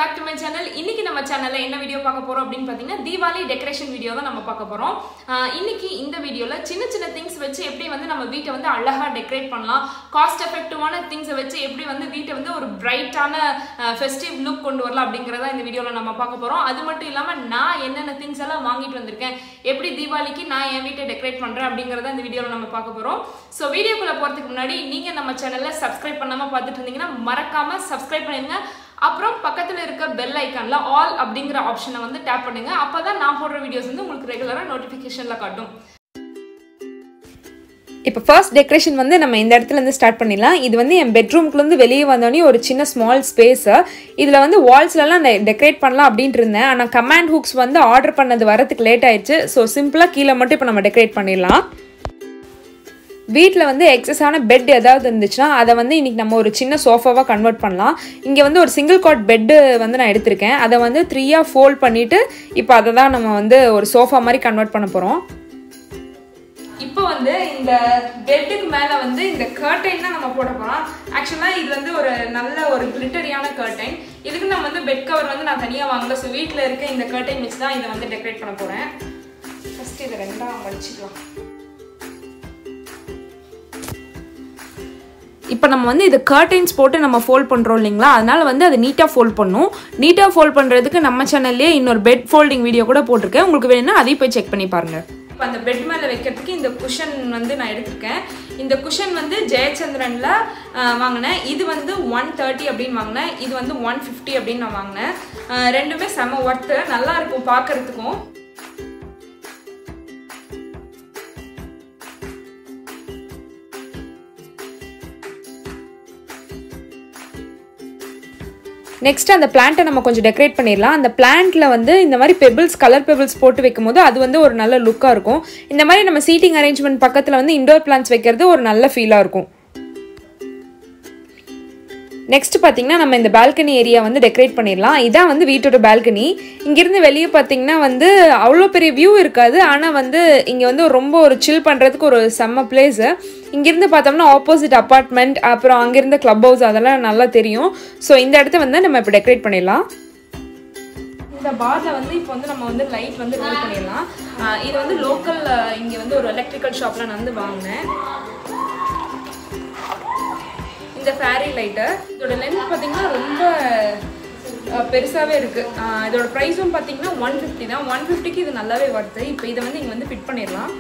back to my channel. இன்னைக்கு நம்ம சேனல்ல என்ன வீடியோ பார்க்க போறோம் அப்படினு பாத்தீங்கன்னா தீபாவளி டெக்கரேஷன் வீடியோ தான் நம்ம பார்க்க போறோம். இன்னைக்கு இந்த வீடியோல சின்ன சின்ன things வச்சு எப்படி வந்து நம்ம வீட்டை வந்து அழகா டெக்கரேட் பண்ணலாம், காஸ்ட் எஃபெக்டிவான things வச்சு எப்படி வந்து வீட்டை வந்து ஒரு பிரைட்டான ஃபெஸ்டிவ் லுக் கொண்டு வரலாம் அப்படிங்கறத இந்த வீடியோல நம்ம பார்க்க போறோம். அது மட்டும் இல்லாம நான் என்னென்ன things எல்லாம் வாங்கிட்டு வந்திருக்கேன், எப்படி தீபாவளிக்கு நான் என் வீட்டை டெக்கரேட் பண்றேன் அப்படிங்கறத இந்த வீடியோல நம்ம பார்க்க போறோம். சோ வீடியோக்குள்ள போறதுக்கு முன்னாடி நீங்க நம்ம சேனலை சப்ஸ்கிரைப் பண்ணாம பார்த்துட்டு இருந்தீங்கன்னா மறக்காம சப்ஸ்கிரைப் பண்ணுங்க. அப்புறம் பக்கத்துல இருக்க பெல் ஐகான்ல ஆல் அப்படிங்கற ஆப்ஷனை வந்து டேப் பண்ணுங்க. அப்பதான் நான் போடுற வீடியோஸ் வந்து உங்களுக்கு ரெகுலரா நோட்டிஃபிகேஷன்ல காட்டும். இப்போ ஃபர்ஸ்ட் டெக்கரேஷன் வந்து நம்ம இந்த இடத்துல இருந்து ஸ்டார்ட் பண்ணிடலாம். இது வந்து என் பெட்ரூம்க்குள்ள இருந்து வெளியே வந்தோடனே ஒரு சின்ன ஸ்மால் ஸ்பேஸ். இதில் வந்து வால்ஸ்லாம் டெக்கரேட் பண்ணலாம் அப்படின்ட்டு இருந்தேன். ஆனால் கமாண்ட் ஹூக்ஸ் வந்து ஆர்டர் பண்ணது வரதுக்கு லேட் ஆயிடுச்சு. ஸோ சிம்பிளாக கீழே மட்டும் இப்போ நம்ம டெக்கரேட் பண்ணிடலாம். வீட்டில் வந்து எக்ஸஸான பெட் ஏதாவது இருந்துச்சுன்னா அதை வந்து இன்றைக்கி நம்ம ஒரு சின்ன சோஃபாவாக கன்வெர்ட் பண்ணலாம். இங்கே வந்து ஒரு சிங்கிள் காட் பெட்டு வந்து நான் எடுத்திருக்கேன். அதை வந்து 3ஆக ஃபோல்ட் பண்ணிவிட்டு இப்போ அதை தான் நம்ம வந்து ஒரு சோஃபா மாதிரி கன்வெர்ட் பண்ண போகிறோம். இப்போ வந்து இந்த பெட்டுக்கு மேலே வந்து இந்த கர்டைன் தான் நம்ம போட போகிறோம். ஆக்சுவலாக இது வந்து ஒரு நல்ல ஒரு கிளிட்டரியான கர்டைன். இதுக்கு நம்ம வந்து பெட் கவர் வந்து நான் தனியாக வாங்கல. ஸோ வீட்டில் இருக்க இந்த கர்டைன் வச்சு தான் இதை வந்து டெக்கரேட் பண்ண போகிறேன். ஃபஸ்ட்டு இதை ரெண்டாக வச்சுக்கலாம். இப்போ நம்ம வந்து இது கர்டைன்ஸ் போட்டு நம்ம ஃபோல்ட் பண்ணுறோம் இல்லைங்களா, அதனால வந்து அதை நீட்டாக ஃபோல்ட் பண்ணணும். நீட்டாக ஃபோல்ட் பண்ணுறதுக்கு நம்ம சேனல்லேயே இன்னொரு பெட் ஃபோல்டிங் வீடியோ கூட போட்டிருக்கேன். உங்களுக்கு வேணும்னா அதையும் போய் செக் பண்ணி பாருங்கள். இப்போ அந்த பெட் மேலே வைக்கிறதுக்கு இந்த குஷன் வந்து நான் எடுத்திருக்கேன். இந்த குஷன் வந்து ஜெயச்சந்திரனில் வாங்கினேன். இது வந்து 130 அப்படின்னு வாங்கினேன். இது வந்து 150 அப்படின்னு நான் வாங்கினேன். ரெண்டுமே செம்ம ஒர்த்து, நல்லா இருக்கும் பார்க்கறதுக்கும். நெக்ஸ்ட் அந்த பிளான்ட்டை நம்ம கொஞ்சம் டெக்கரேட் பண்ணிடலாம். அந்த பிளான்ட்ல வந்து இந்த மாதிரி பெபிள்ஸ், கலர் பெபிள்ஸ் போட்டு வைக்கும் போது அது வந்து ஒரு நல்ல லுக்காக இருக்கும். இந்த மாதிரி நம்ம சீட்டிங் அரேஞ்ச்மெண்ட் பக்கத்தில் வந்து இண்டோர் பிளான்ட்ஸ் வைக்கிறது ஒரு நல்ல ஃபீலாக இருக்கும். நெக்ஸ்ட் பார்த்தீங்கன்னா நம்ம இந்த பால்கனி ஏரியா வந்து டெக்கரேட் பண்ணிடலாம். இதான் வந்து வீட்டோட பால்கனி. இங்கேருந்து வெளியே பார்த்தீங்கன்னா வந்து அவ்வளோ பெரிய வியூ இருக்காது. ஆனால் வந்து இங்கே வந்து ரொம்ப ஒரு சில் பண்ணுறதுக்கு ஒரு செம்ம பிளேஸு. இங்கேருந்து பார்த்தோம்னா ஆப்போசிட் அப்பார்ட்மெண்ட், அப்புறம் அங்கேருந்த கிளப் ஹவுஸ் அதெல்லாம் நல்லா தெரியும். ஸோ இந்த இடத்த வந்து நம்ம இப்போ டெக்கரேட் பண்ணிடலாம். இந்த பார்ல வந்து இப்போ வந்து நம்ம வந்து லைட் வந்து ரெடி பண்ணிடலாம். இது வந்து லோக்கல் இங்கே வந்து ஒரு எலக்ட்ரிக்கல் ஷாப்பில் நான் வந்து வாங்கினேன். இந்த ஃபேரி லைட்டு இதோட லென்த் பார்த்தீங்கன்னா ரொம்ப பெருசாகவே இருக்குது. இதோட ப்ரைஸும் பார்த்தீங்கன்னா 150 தான். 150க்கு இது நல்லாவே வருது. இப்போ இதை வந்து இங்கே வந்து ஃபிட் பண்ணிடலாம்.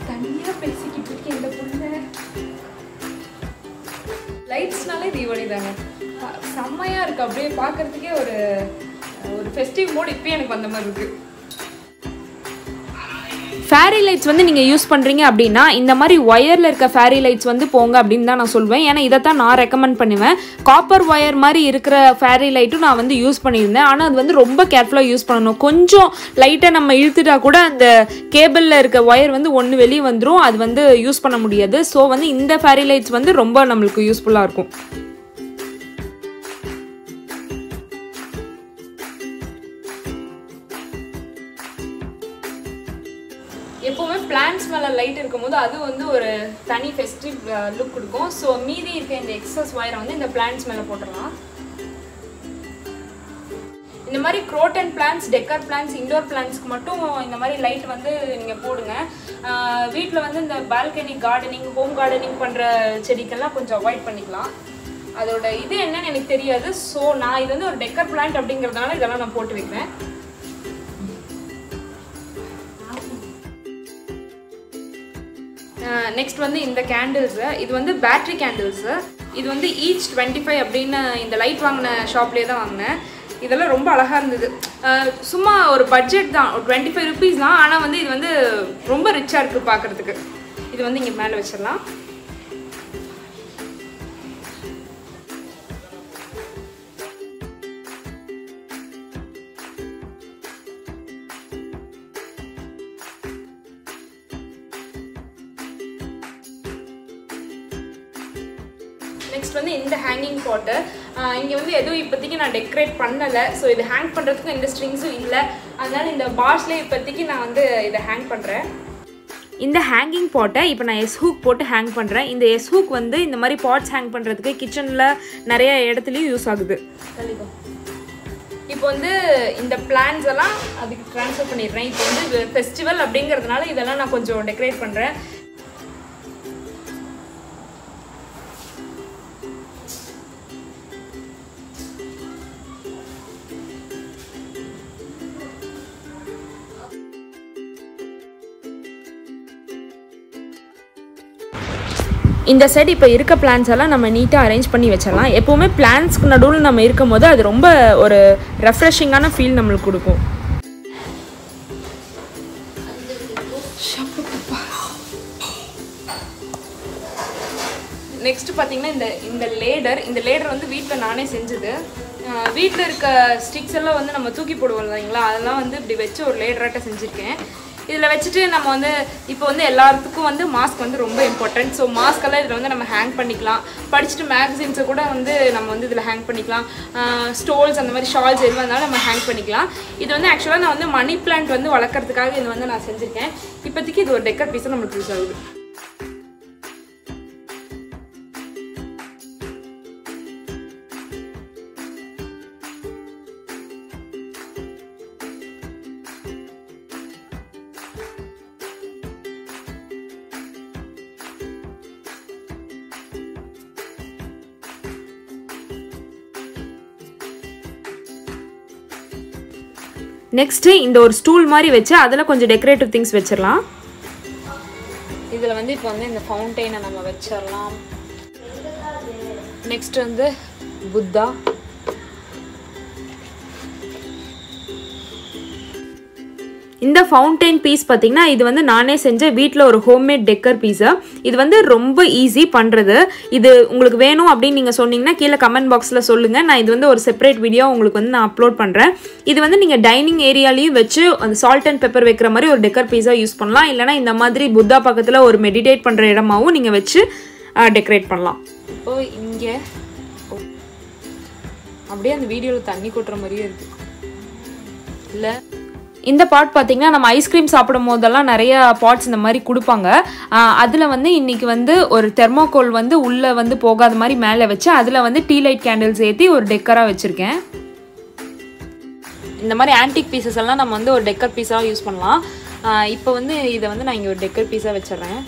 தனியாக பேசிக்கிட்டு இருக்கேன் இந்த பொண்ணு. லைட்ஸ்னாலே தீபாவளி தாங்க, செம்மையாக இருக்குது. அப்படியே பார்க்குறதுக்கே ஒரு ஃபெஸ்டிவ் மோட் இப்போ எனக்கு வந்த மாதிரி இருக்குது. ஃபேரி லைட்ஸ் வந்து நீங்கள் யூஸ் பண்ணுறீங்க அப்படின்னா இந்த மாதிரி ஒயரில் இருக்க ஃபேரி லைட்ஸ் வந்து போங்க அப்படின்னு தான் நான் சொல்வேன். ஏன்னா இதை தான் நான் ரெக்கமெண்ட் பண்ணுவேன். காப்பர் ஒயர் மாதிரி இருக்கிற ஃபேரி லைட்டும் நான் வந்து யூஸ் பண்ணியிருந்தேன். ஆனால் அது வந்து ரொம்ப கேர்ஃபுல்லாக யூஸ் பண்ணணும். கொஞ்சம் லைட்டாக நம்ம இழுத்துட்டா கூட அந்த கேபிளில் இருக்க ஒயர் வந்து ஒன்று வெளியே வந்துடும். அது வந்து யூஸ் பண்ண முடியாது. ஸோ வந்து இந்த ஃபேரி லைட்ஸ் வந்து ரொம்ப நம்மளுக்கு யூஸ்ஃபுல்லாக இருக்கும். எப்போவுமே பிளான்ஸ் மேலே லைட் இருக்கும்போது அது வந்து ஒரு தனி ஃபெஸ்டிவ் லுக் கொடுக்கும். ஸோ மீதி இருக்க இந்த எக்ஸஸ் ஒயரை வந்து இந்த பிளான்ஸ் மேலே போட்டுடலாம். இந்த மாதிரி croton plants, decor plants, indoor பிளான்ஸ்க்கு மட்டும் இந்த மாதிரி லைட் வந்து நீங்கள் போடுங்க. வீட்டில் வந்து இந்த பால்கனி கார்டனிங், ஹோம் கார்டனிங் பண்ணுற செடிக்கெல்லாம் கொஞ்சம் அவாய்ட் பண்ணிக்கலாம். அதோட இது என்னன்னு எனக்கு தெரியாது. ஸோ நான் இது வந்து ஒரு டெக்கர் பிளான்ட் அப்படிங்கிறதுனால இதெல்லாம் நான் போட்டு வைக்கிறேன். நெக்ஸ்ட் வந்து இந்த கேண்டில்ஸு, இது வந்து பேட்ரி கேண்டில்ஸு. இது வந்து ஈச் 25 அப்படின்னு இந்த லைட் வாங்கின ஷாப்லேயே தான் வாங்கினேன். இதெல்லாம் ரொம்ப அழகாக இருந்தது. சும்மா ஒரு பட்ஜெட் தான், ஒரு 25 ருபீஸ் தான். ஆனால் வந்து இது வந்து ரொம்ப ரிச்சாக இருக்குது பார்க்குறதுக்கு. இது வந்து இங்கே மேலே வச்சிடலாம். நெக்ஸ்ட் வந்து இந்த ஹேங்கிங் பாட்டு. இங்கே வந்து எதுவும் இப்போதைக்கு நான் டெக்கரேட் பண்ணலை. ஸோ இது ஹேங் பண்ணுறதுக்கு எந்த ஸ்ட்ரிங்ஸும் இல்லை. அதனால் இந்த பார்ஸ்லேயே இப்போதைக்கு நான் வந்து இதை ஹேங் பண்ணுறேன். இந்த ஹேங்கிங் பாட்டை இப்போ நான் எஸ் ஹூக் போட்டு ஹேங் பண்ணுறேன். இந்த எஸ் ஹூக் வந்து இந்த மாதிரி பாட்ஸ் ஹேங் பண்ணுறதுக்கு கிச்சனில் நிறைய இடத்துலையும் யூஸ் ஆகுது. இப்போ வந்து இந்த பிளான்ஸ் எல்லாம் அதுக்கு ட்ரான்ஸ்ஃபர் பண்ணிடுறேன். இப்போ வந்து ஃபெஸ்டிவல் அப்படிங்கிறதுனால இதெல்லாம் நான் கொஞ்சம் டெக்கரேட் பண்ணுறேன். இந்த சைடு இப்போ இருக்க பிளான்ஸ் எல்லாம் நம்ம நீட்டாக அரேஞ்ச் பண்ணி வச்சிடலாம். எப்போவுமே பிளான்ஸ்க்கு நடுவில் நம்ம இருக்கும் போது அது ரொம்ப ஒரு ரெஃப்ரெஷிங்கான ஃபீல் நம்மளுக்கு கொடுக்கும். நெக்ஸ்ட் பார்த்தீங்கன்னா இந்த லேடர் வந்து வீட்டில் நானே செஞ்சது. வீட்டில் இருக்க ஸ்டிக்ஸ் எல்லாம் வந்து நம்ம தூக்கி போடுவோம் இல்லைங்களா, அதெல்லாம் வந்து இப்படி வச்சு ஒரு லேடராட்ட செஞ்சுருக்கேன். இதில் வச்சுட்டு நம்ம வந்து இப்போ வந்து எல்லாத்துக்கும் வந்து மாஸ்க் வந்து ரொம்ப இம்பார்ட்டன்ட். ஸோ மாஸ்கெல்லாம் இதில் வந்து நம்ம ஹேங் பண்ணிக்கலாம். படிச்சுட்டு மேகசின்ஸை கூட வந்து நம்ம வந்து இதில் ஹேங் பண்ணிக்கலாம். ஸ்டோல்ஸ் அந்த மாதிரி ஷால்ஸ் எதுவாக இருந்தாலும் நம்ம ஹேங் பண்ணிக்கலாம். இது வந்து ஆக்சுவலாக நான் வந்து மணி பிளான்ட் வந்து வளர்க்குறதுக்காக இது வந்து நான் செஞ்சுருக்கேன். இப்போதைக்கு இது ஒரு டெக்கர் பீஸாக நம்மளுக்கு யூஸ் ஆகுது. நெக்ஸ்ட்டு இந்த ஒரு ஸ்டூல் மாதிரி வச்சு அதில் கொஞ்சம் டெக்கரேட்டிவ் திங்ஸ் வச்சிடலாம். இதில் வந்து இப்போ வந்து இந்த ஃபவுண்டெயினை நம்ம வச்சிடலாம். நெக்ஸ்ட் வந்து புத்தா. இந்த ஃபவுண்டெயின் பீஸ் பார்த்தீங்கன்னா இது வந்து நானே செஞ்ச வீட்டில் ஒரு ஹோம்மேட் டெக்கர் பீஸு. இது வந்து ரொம்ப ஈஸி பண்ணுறது. இது உங்களுக்கு வேணும் அப்படின்னு நீங்கள் சொன்னீங்கன்னா கீழே கமெண்ட் பாக்ஸில் சொல்லுங்கள். நான் இது வந்து ஒரு செப்பரேட் வீடியோ உங்களுக்கு வந்து நான் அப்லோட் பண்ணுறேன். இது வந்து நீங்கள் டைனிங் ஏரியாலையும் வச்சு அந்த சால்ட் அண்ட் பெப்பர் வைக்கிற மாதிரி ஒரு டெக்கர் பீஸாக யூஸ் பண்ணலாம். இல்லைனா இந்த மாதிரி புத்தா பக்கத்தில் ஒரு மெடிடேட் பண்ணுற இடமாவும் நீங்கள் வச்சு டெக்கரேட் பண்ணலாம். இப்போ இங்கே அப்படியே அந்த வீடியோவில் தண்ணி கொட்டுற மாதிரியே இருக்குது இல்லை? இந்த பாட் பார்த்தீங்கன்னா நம்ம ஐஸ்கிரீம் சாப்பிடும் போதெல்லாம் நிறைய பாட்ஸ் இந்த மாதிரி கொடுப்பாங்க. அதில் வந்து இன்றைக்கி வந்து ஒரு தெர்மோகோல் வந்து உள்ளே வந்து போகாத மாதிரி மேலே வச்சு அதில் வந்து டீ லைட் கேண்டில்ஸ் ஏற்றி ஒரு டெக்கராக வச்சுருக்கேன். இந்த மாதிரி ஆன்டிக் பீசஸ் எல்லாம் நம்ம வந்து ஒரு டெக்கர் பீஸாக யூஸ் பண்ணலாம். இப்போ வந்து இதை வந்து நான் இங்கே ஒரு டெக்கர் பீஸாக வச்சிடுறேன்.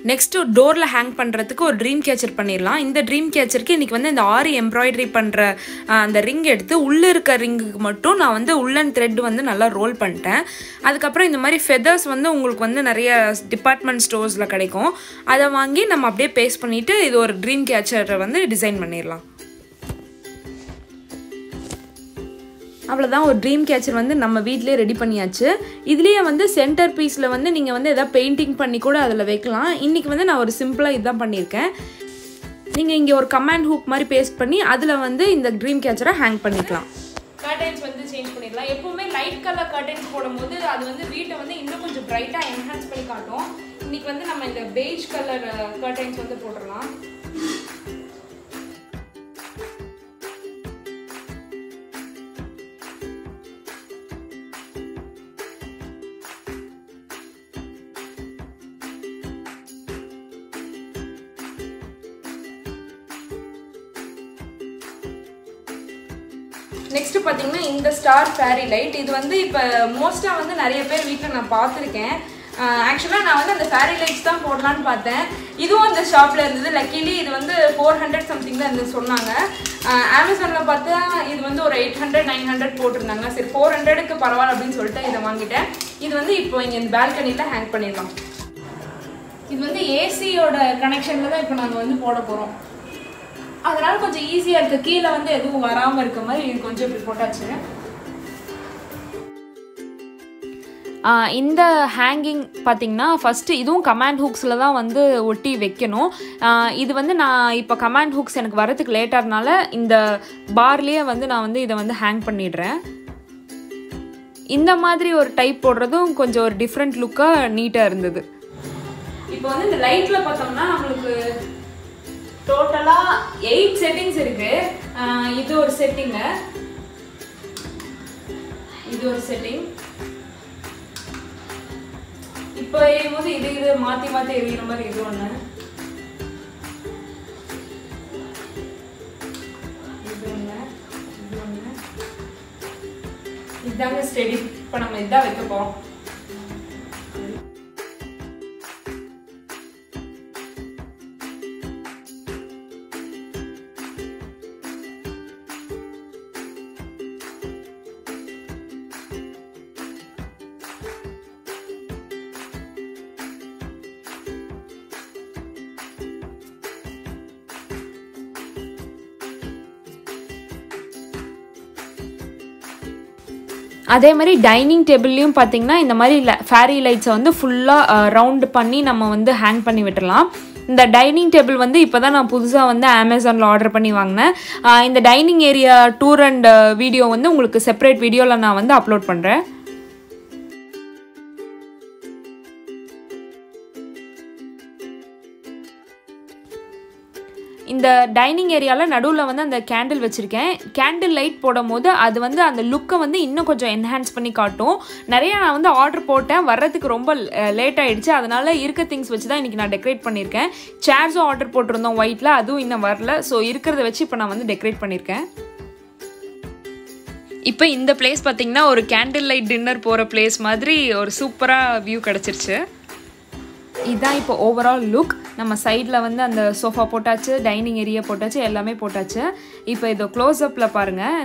நெக்ஸ்ட்டு டோரில் ஹேங் பண்ணுறதுக்கு ஒரு ட்ரீம் கேச்சர் பண்ணிடலாம். இந்த ட்ரீம் கேச்சருக்கு இன்றைக்கி வந்து இந்த ஆரி எம்ப்ராய்டரி பண்ணுற அந்த ரிங் எடுத்து உள்ளே இருக்க ரிங்குக்கு மட்டும் நான் வந்து உள்ளன் த்ரெட் வந்து நல்லா ரோல் பண்ணிட்டேன். அதுக்கப்புறம் இந்த மாதிரி ஃபெதர்ஸ் வந்து உங்களுக்கு வந்து நிறைய டிபார்ட்மெண்ட் ஸ்டோர்ஸில் கிடைக்கும். அதை வாங்கி நம்ம அப்படியே பேஸ்ட் பண்ணிவிட்டு இது ஒரு ட்ரீம் கேச்சரை வந்து டிசைன் பண்ணிடலாம். அவ்வளோதான், ஒரு ட்ரீம் கேச்சர் வந்து நம்ம வீட்டிலே ரெடி பண்ணியாச்சு. இதுலேயே வந்து சென்டர் பீஸில் வந்து நீங்கள் வந்து எதாவது பெயிண்டிங் பண்ணி கூட அதில் வைக்கலாம். இன்றைக்கி வந்து நான் ஒரு சிம்பிளாக இதுதான் பண்ணியிருக்கேன். நீங்கள் இங்கே ஒரு கமாண்ட் ஹூக் மாதிரி பேஸ்ட் பண்ணி அதில் வந்து இந்த ட்ரீம் கேச்சரை ஹேங் பண்ணிக்கலாம். கர்டைன்ஸ் வந்து சேஞ்ச் பண்ணிடலாம். எப்பவுமே லைட் கலர் கர்டைன்ஸ் போடும்போது அது வந்து வீட்டை வந்து இன்னும் கொஞ்சம் பிரைட்டாக என்ஹான்ஸ் பண்ணி காட்டும். இன்னைக்கு வந்து நம்ம இந்த பெய்ஜ் கலர் கர்டைன்ஸ் வந்து போட்டுடலாம். நெக்ஸ்ட் பார்த்தீங்கன்னா இந்த ஸ்டார் ஃபேரி லைட். இது வந்து இப்போ மோஸ்ட்டாக வந்து நிறைய பேர் வீட்டில் நான் பார்த்துருக்கேன். ஆக்சுவலாக நான் வந்து அந்த ஃபேரி லைட்ஸ் தான் போடலான்னு பார்த்தேன். இதுவும் அந்த ஷாப்பில் இருந்தது. லக்கிலி இது வந்து 400 சம்திங் தான் இருந்து சொன்னாங்க. அமேசானில் பார்த்தா இது வந்து ஒரு 800 900 போட்டிருந்தாங்க. சரி 400க்கு பரவாயில்ல அப்படின்னு சொல்லிட்டு இதை வாங்கிட்டேன். இது வந்து இப்போ இங்கே இந்த பால்கனியில் ஹேங் பண்ணிடலாம். இது வந்து ஏசியோட கனெக்ஷனில் தான் இப்போ நாங்கள் வந்து போட போகிறோம். அதனால் கொஞ்சம் ஈஸியாக இருக்குது. கீழே வந்து எதுவும் வராமல் இருக்க மாதிரி இது கொஞ்சம் இப்படி போட்டாச்சு. இந்த ஹேங்கிங் பார்த்திங்கன்னா ஃபஸ்ட்டு இதுவும் கமாண்ட் ஹூக்ஸில் தான் வந்து ஒட்டி வைக்கணும். இது வந்து நான் இப்போ கமாண்ட் ஹூக்ஸ் எனக்கு வரதுக்கு லேட்டாகிறதுனால இந்த பார்லேயே வந்து நான் வந்து இதை வந்து ஹேங் பண்ணிடுறேன். இந்த மாதிரி ஒரு டைப் போடுறதும் கொஞ்சம் ஒரு டிஃப்ரெண்ட் லுக்காக நீட்டாக இருந்தது. இப்போ வந்து இந்த லைட்டில் பார்த்தோம்னா நம்மளுக்கு டோட்டலாக 8 செட்டிங்ஸ் இருக்குது. இது ஒரு செட்டிங்கு, இது ஒரு செட்டிங். இப்போ எரியும் போது இது மாற்றி மாற்றி எரியிற மாதிரி இது ஒன்று, இது ஒன்று, இது ஒன்று. இதுதாங்க ஸ்டெடி. இப்போ நம்ம இதான் வைக்க போகிறோம். அதே மாதிரி டைனிங் டேபிள்லையும் பார்த்திங்கன்னா இந்த மாதிரி ஃபேரி லைட்ஸை வந்து ஃபுல்லாக ரவுண்டு பண்ணி நம்ம வந்து ஹேங் பண்ணி விட்டுடலாம். இந்த டைனிங் டேபிள் வந்து இப்போ தான் நான் புதுசாக வந்து அமேசானில் ஆர்டர் பண்ணி வாங்கினேன். இந்த dining area tour and video வந்து உங்களுக்கு செப்பரேட் வீடியோவில் நான் வந்து அப்லோட் பண்ணுறேன். இந்த டைனிங் ஏரியாவில் நடுவில் வந்து அந்த கேண்டில் வச்சுருக்கேன். கேண்டில் லைட் போடும் போது அது வந்து அந்த லுக்கை வந்து இன்னும் கொஞ்சம் என்ஹான்ஸ் பண்ணி காட்டும். நிறையா நான் வந்து ஆர்டர் போட்டேன், வர்றதுக்கு ரொம்ப லேட் ஆகிடுச்சு. அதனால் இருக்க திங்ஸ் வச்சு தான் இன்றைக்கி நான் டெக்கரேட் பண்ணியிருக்கேன். சேர்ஸும் ஆர்டர் போட்டிருந்தோம் ஒயிட்டில், அதுவும் இன்னும் வரல. ஸோ இருக்கிறத வச்சு இப்போ நான் வந்து டெக்கரேட் பண்ணியிருக்கேன். இப்போ இந்த பிளேஸ் பார்த்திங்கன்னா ஒரு கேண்டில் லைட் டின்னர் போகிற பிளேஸ் மாதிரி ஒரு சூப்பராக வியூ கிடச்சிருச்சு. இதுதான் இப்போ ஓவரால் லுக். நம்ம சைடில் வந்து அந்த சோஃபா போட்டாச்சு, டைனிங் ஏரியா போட்டாச்சு, எல்லாமே போட்டாச்சு. இப்போ இதை க்ளோஸ்அப்பில் பாருங்கள்.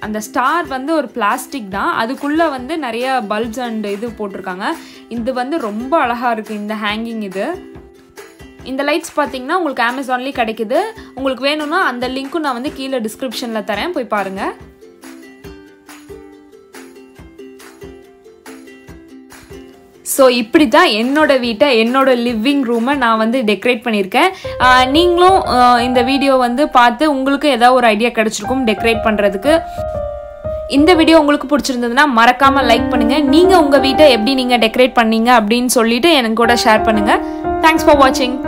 அந்த ஸ்டார் வந்து ஒரு பிளாஸ்டிக் தான், அதுக்குள்ளே வந்து நிறைய பல்ப்ஸ் அண்ட் இது போட்டிருக்காங்க. இது வந்து ரொம்ப அழகாக இருக்குது இந்த ஹேங்கிங். இந்த லைட்ஸ் பார்த்திங்கன்னா உங்களுக்கு அமேசான்லேயும் கிடைக்குது. உங்களுக்கு வேணும்னா அந்த லிங்க்கும் நான் வந்து கீழே டிஸ்கிரிப்ஷனில் தரேன், போய் பாருங்கள். ஸோ இப்படி தான் என்னோட வீட்டை, என்னோட லிவிங் ரூமை நான் வந்து டெக்கரேட் பண்ணியிருக்கேன். நீங்களும் இந்த வீடியோ வந்து பார்த்து உங்களுக்கு ஏதாவது ஒரு ஐடியா கிடச்சிருக்கும் டெக்கரேட் பண்ணுறதுக்கு. இந்த வீடியோ உங்களுக்கு பிடிச்சிருந்ததுன்னா மறக்காமல் லைக் பண்ணுங்கள். நீங்கள் உங்கள் வீட்டை எப்படி நீங்கள் டெக்கரேட் பண்ணீங்க அப்படின்னு சொல்லிட்டு எனக்கு கூட ஷேர் பண்ணுங்கள். தேங்க்ஸ் ஃபார் வாட்சிங்.